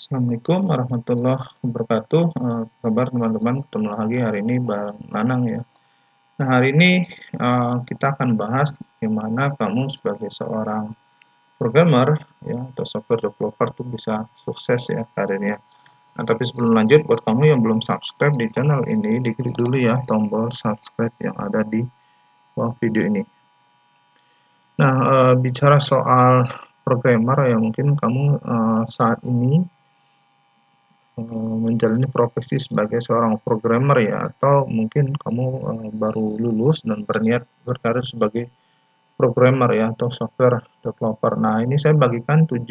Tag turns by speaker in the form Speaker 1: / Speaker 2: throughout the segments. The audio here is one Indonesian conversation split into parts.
Speaker 1: Assalamualaikum warahmatullahi wabarakatuh. Kabar teman-teman, ketemu lagi hari ini bareng Nanang ya. Nah hari ini kita akan bahas gimana kamu sebagai seorang programmer ya atau software developer tuh bisa sukses ya karirnya. Nah tapi sebelum lanjut, buat kamu yang belum subscribe di channel ini, diklik dulu ya tombol subscribe yang ada di bawah video ini. Nah bicara soal programmer ya, mungkin kamu saat ini menjalani profesi sebagai seorang programmer ya, atau mungkin kamu baru lulus dan berniat berkarir sebagai programmer ya atau software developer. Nah, ini saya bagikan 7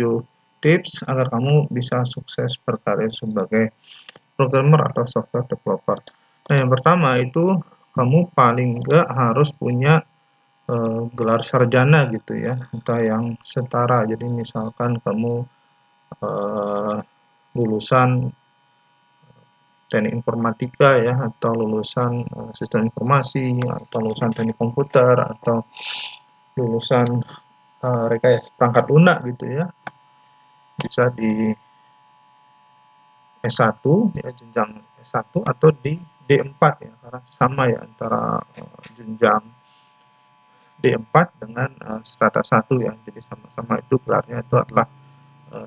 Speaker 1: tips agar kamu bisa sukses berkarir sebagai programmer atau software developer. Nah, yang pertama itu kamu paling nggak harus punya gelar sarjana gitu ya, atau yang setara. Jadi misalkan kamu lulusan teknik informatika ya, atau lulusan sistem informasi, atau lulusan teknik komputer, atau lulusan rekayasa perangkat lunak gitu ya, bisa di S1 ya, jenjang S1 atau di D4 ya, karena sama ya antara jenjang D4 dengan strata 1 ya, jadi sama-sama itu gelarnya itu adalah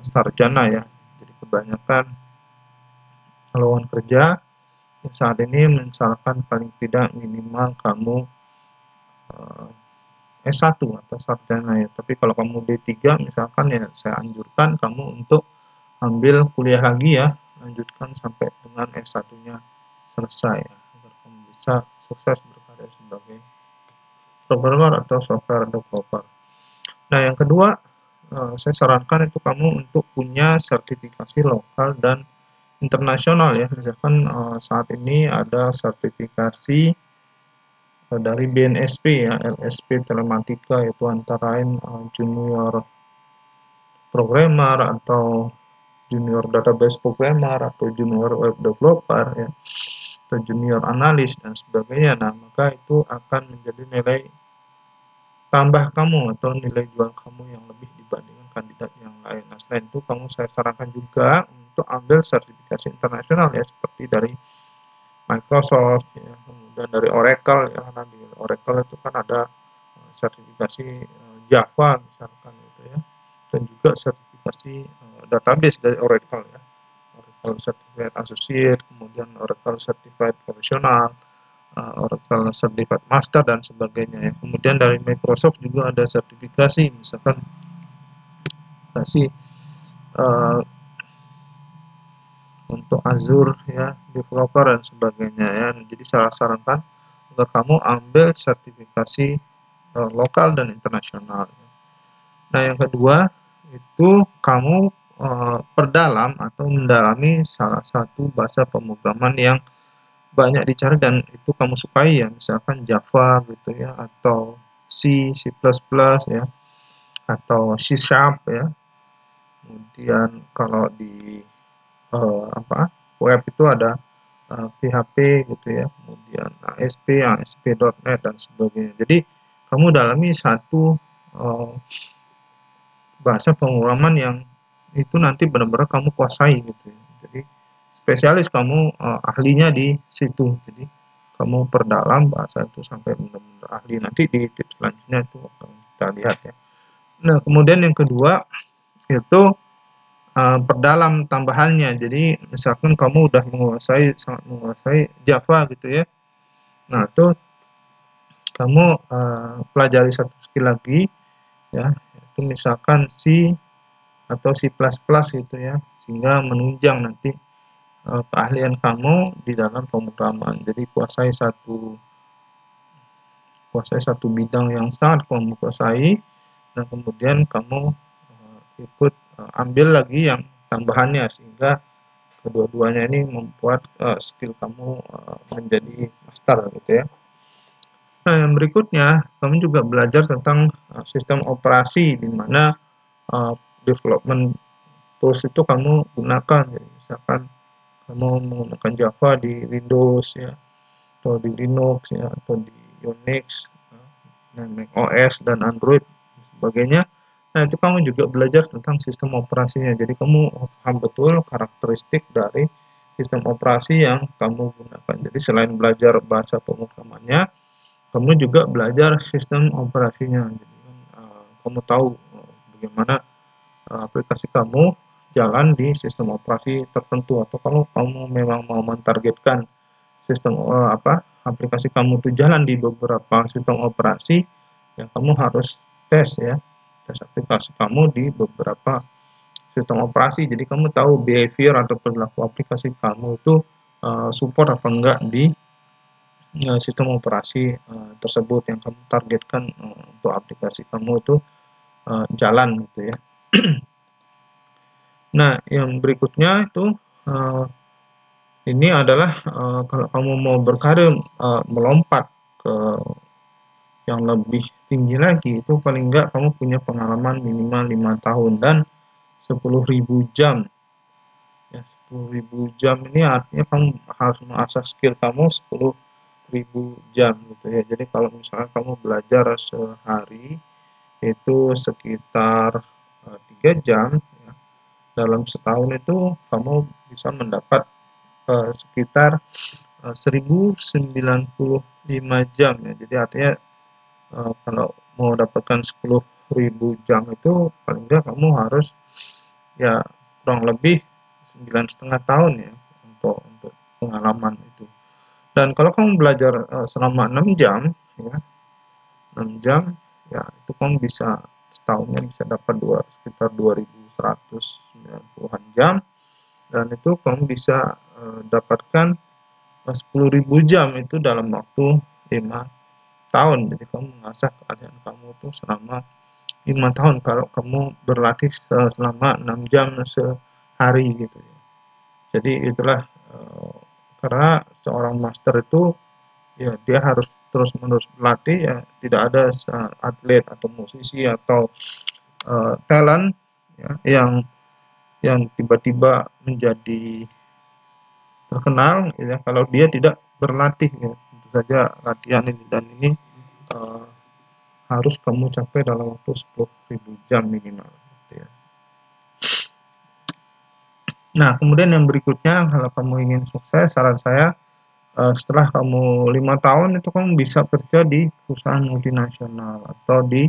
Speaker 1: sarjana ya. Jadi kebanyakan lowongan kerja saat ini misalkan paling tidak minimal kamu S1 atau sarjana ya. Tapi kalau kamu D3 misalkan ya, saya anjurkan kamu untuk ambil kuliah lagi ya, lanjutkan sampai dengan S1-nya selesai ya, agar kamu bisa sukses berkarya sebagai programmer atau software developer. Nah, yang kedua, saya sarankan itu kamu untuk punya sertifikasi lokal dan internasional ya. Misalkan saat ini ada sertifikasi dari BNSP ya, LSP Telematika, yaitu antara lain junior programmer atau junior database programmer atau junior web developer ya, atau junior analis dan sebagainya. Nah, maka itu akan menjadi nilai tambah kamu atau nilai jual kamu yang lebih dibandingkan kandidat yang lain. Nah, selain itu saya sarankan juga untuk ambil sertifikasi internasional ya, seperti dari Microsoft ya, kemudian dari Oracle ya, karena di Oracle itu kan ada sertifikasi Java misalkan gitu ya, dan juga sertifikasi database dari Oracle ya, Oracle Certified Associate, kemudian Oracle Certified Professional, Oracle Certified Master dan sebagainya ya. Kemudian dari Microsoft juga ada sertifikasi, misalkan sertifikasi untuk Azure ya, developer dan sebagainya ya. Jadi saya sarankan agar kamu ambil sertifikasi lokal dan internasional. Nah, yang kedua itu kamu perdalam atau mendalami salah satu bahasa pemrograman yang banyak dicari dan itu kamu sukai ya, misalkan Java gitu ya, atau C, C++ ya, atau C# ya. Kemudian kalau di web itu ada PHP gitu ya, kemudian ASP, ASP.NET dan sebagainya. Jadi kamu dalami satu bahasa pemrograman yang itu nanti benar-benar kamu kuasai gitu ya. Jadi spesialis kamu ahlinya di situ. Jadi kamu perdalam bahasa itu sampai benar-benar ahli. Nanti di tips selanjutnya itu akan kita lihat ya. Nah, kemudian yang kedua itu perdalam tambahannya. Jadi misalkan kamu udah sangat menguasai Java gitu ya. Nah, itu kamu pelajari satu skill lagi ya, itu misalkan C atau C++ gitu ya, sehingga menunjang nanti keahlian kamu di dalam pemrograman. Jadi kuasai satu bidang yang sangat kamu kuasai, dan kemudian kamu ikut ambil lagi yang tambahannya, sehingga kedua-duanya ini membuat skill kamu menjadi master gitu ya. Nah, yang berikutnya kamu juga belajar tentang sistem operasi, di mana development tools itu kamu gunakan. Jadi misalkan kamu menggunakan Java di Windows ya, atau di Linux ya, atau di Unix, Mac OS dan Android dan sebagainya. Nah, itu kamu juga belajar tentang sistem operasinya. Jadi kamu paham betul karakteristik dari sistem operasi yang kamu gunakan. Jadi selain belajar bahasa pemrogramannya, kamu juga belajar sistem operasinya. Jadi kamu tahu bagaimana aplikasi kamu jalan di sistem operasi tertentu, atau kalau kamu memang mau mentargetkan sistem aplikasi kamu itu jalan di beberapa sistem operasi, ya kamu harus tes aplikasi kamu di beberapa sistem operasi. Jadi kamu tahu behavior atau perilaku aplikasi kamu itu support apa enggak di sistem operasi tersebut yang kamu targetkan untuk aplikasi kamu itu jalan gitu ya. Nah, yang berikutnya itu ini adalah kalau kamu mau berkarir melompat ke yang lebih tinggi lagi, itu paling enggak kamu punya pengalaman minimal 5 tahun dan 10.000 jam. Ya, 10.000 jam ini artinya kamu harus mengasah skill kamu 10.000 jam gitu ya. Jadi kalau misalnya kamu belajar sehari itu sekitar 3 jam ya, dalam setahun itu kamu bisa mendapat sekitar 1095 jam ya. Jadi artinya kalau mau dapatkan 10.000 jam itu paling enggak kamu harus ya kurang lebih 9,5 tahun ya untuk pengalaman itu. Dan kalau kamu belajar selama 6 jam ya, 6 jam ya itu kamu bisa setahunnya bisa dapat sekitar 2.190-an jam, dan itu kamu bisa dapatkan 10.000 jam itu dalam waktu 5 tahun. Jadi kamu mengasah keahlian kamu itu selama 5 tahun kalau kamu berlatih selama 6 jam sehari gitu ya. Jadi itulah karena seorang master itu ya dia harus terus-menerus berlatih ya, tidak ada atlet atau musisi atau talent ya, yang tiba-tiba menjadi terkenal ya kalau dia tidak berlatih ya. Tentu saja latihan ini dan ini harus kamu capai dalam waktu 10.000 jam minimal gitu ya. Nah, kemudian yang berikutnya kalau kamu ingin sukses, saran saya setelah kamu 5 tahun itu kamu bisa kerja di perusahaan multinasional atau di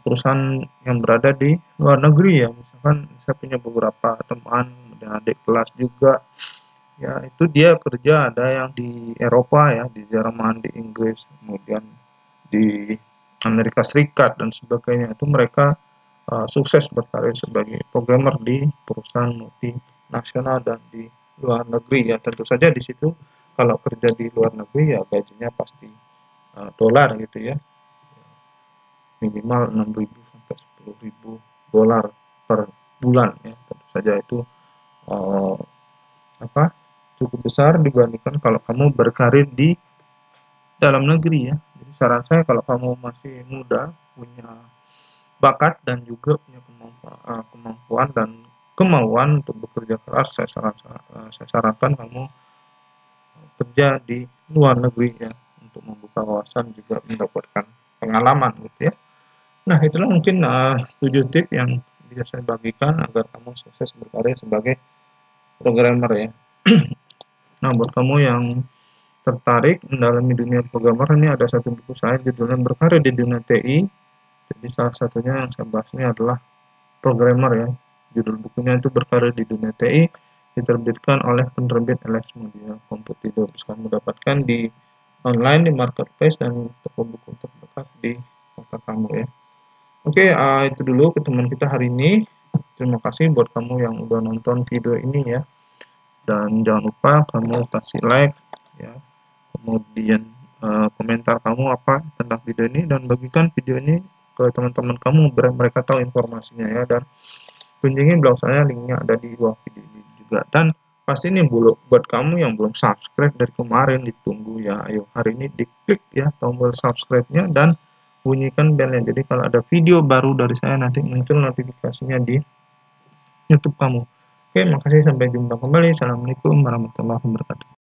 Speaker 1: perusahaan yang berada di luar negeri ya. Misalkan saya punya beberapa teman dan adik kelas juga ya, itu dia kerja ada yang di Eropa ya, di Jerman, di Inggris, kemudian di Amerika Serikat dan sebagainya. Itu mereka sukses berkarir sebagai programmer di perusahaan multinasional dan di luar negeri ya. Tentu saja di situ kalau kerja di luar negeri ya gajinya pasti dolar gitu ya, minimal 6.000 sampai 10.000 dolar per bulan ya. Tentu saja itu cukup besar dibandingkan kalau kamu berkarir di dalam negeri ya. Jadi saran saya kalau kamu masih muda, punya bakat dan juga punya kemampuan dan kemauan untuk bekerja keras, saya sarankan kamu kerja di luar negeri ya, untuk membuka wawasan juga mendapatkan pengalaman gitu ya. Nah, itulah mungkin 7 tips yang bisa saya bagikan agar kamu sukses berkarya sebagai programmer ya. Nah, buat kamu yang tertarik mendalami dunia programmer, ini ada satu buku saya judulnya Berkarya di Dunia TI. Jadi salah satunya yang saya bahas ini adalah programmer ya. Judul bukunya itu Berkarya di Dunia TI, diterbitkan oleh penerbit LS Media Komputido. Bisa kamu dapatkan di online, di marketplace, dan toko buku terdekat di kota kamu ya. Oke, itu dulu ketemuan kita hari ini. Terima kasih buat kamu yang udah nonton video ini ya. Dan jangan lupa kamu kasih like ya. Kemudian komentar kamu apa tentang video ini, dan bagikan video ini ke teman-teman kamu biar mereka tahu informasinya ya. Dan kunjungi blog saya, linknya ada di bawah video ini juga. Dan pasti ini buat kamu yang belum subscribe dari kemarin, ditunggu ya. Ayo hari ini diklik ya tombol subscribe-nya dan bunyikan belnya. Jadi kalau ada video baru dari saya nanti muncul notifikasinya di YouTube kamu. Oke, makasih, sampai jumpa kembali. Assalamualaikum warahmatullahi wabarakatuh.